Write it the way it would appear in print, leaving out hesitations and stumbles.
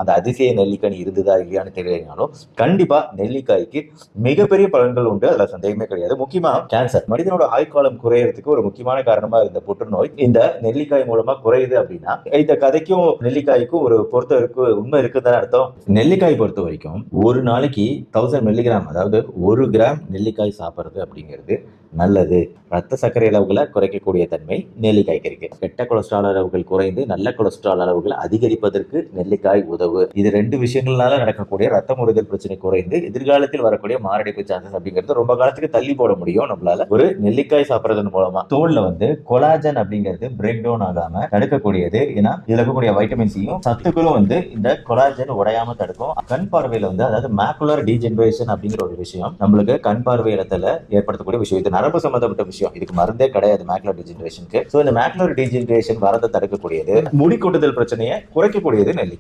அந்த அதிசய நெல்லிக்கனி இருந்ததா இல்லையான்னு தெரியலனாலும் கண்டிப்பா நெல்லிக்காய்க்கு மிகப்பெரிய பலன்கள் உண்டு, அதுல சந்தேகமே கிடையாது. முக்கியமா கேன்சர், மனிதனோட ஆயுட்காலம் குறையறதுக்கு ஒரு முக்கியமான காரணமா இருந்த புற்றுநோய் இந்த நெல்லிக்காய் மூலமா குறையுது அப்படின்னா இந்த கதைக்கும் நெல்லிக்காய்க்கும் ஒரு பொறுத்த இருக்கு, உண்மை இருக்குன்னு அர்த்தம். நெல்லிக்காய் பொறுத்த வரைக்கும் ஒரு நாளைக்கு 1000 மில்லிகிராம், அதாவது 1 கிராம் நெல்லிக்காய் சாப்பிடுறது அப்படிங்கிறது நல்லது. ரத்த சர்க்கரை அளவுகளை குறைக்கக்கூடிய தன்மை நெல்லிக்காய்க்கு இருக்கு. கெட்ட கொலஸ்ட்ரால் அளவுகள் குறைந்து நல்ல கொலஸ்ட்ரால் அளவுகள் அதிகரிப்பதற்கு நெல்லிக்காய் உதவு. இது 2 விஷயங்களால நடக்கக்கூடிய ரத்த முறைதல் பிரச்சனை குறைந்து எதிர்காலத்தில் வரக்கூடிய மாரடைப்பு சான்சஸ் அப்படிங்கிறது ரொம்ப காலத்துக்கு தள்ளி போட முடியும் நம்மளால ஒரு நெல்லிக்காய் சாப்பிடுறதன் மூலமா. தோல்ல கொலாஜன் அப்படிங்கிறது பிரேக் டவுன் ஆகாம தடுக்கக்கூடியது. ஏன்னா இதுல இருக்கக்கூடிய வைட்டமின் சியும் சத்துக்களும் இந்த கொலாஜன் உடையாம தடுக்கும். கண் பார்வையில அதாவது மேக்குலர் டீஜெனரேஷன் அப்படிங்கிற ஒரு விஷயம் நம்மளுக்கு கண் பார்வை இடத்துல ஏற்படுத்தக்கூடிய விஷயம். இது நரம்பு சம்பந்தப்பட்ட விஷயம், இதுக்கு மருந்தே கிடையாது மேக்குலர் டீஜெனரேஷனுக்கு. சோ இந்த மேக்குலர் டீஜெனரேஷன் வரதை தடுக்கக்கூடியது, முடி கொட்டுதல் பிரச்சனையை குறைக்கக்கூடியது நெல்லிக்காய்.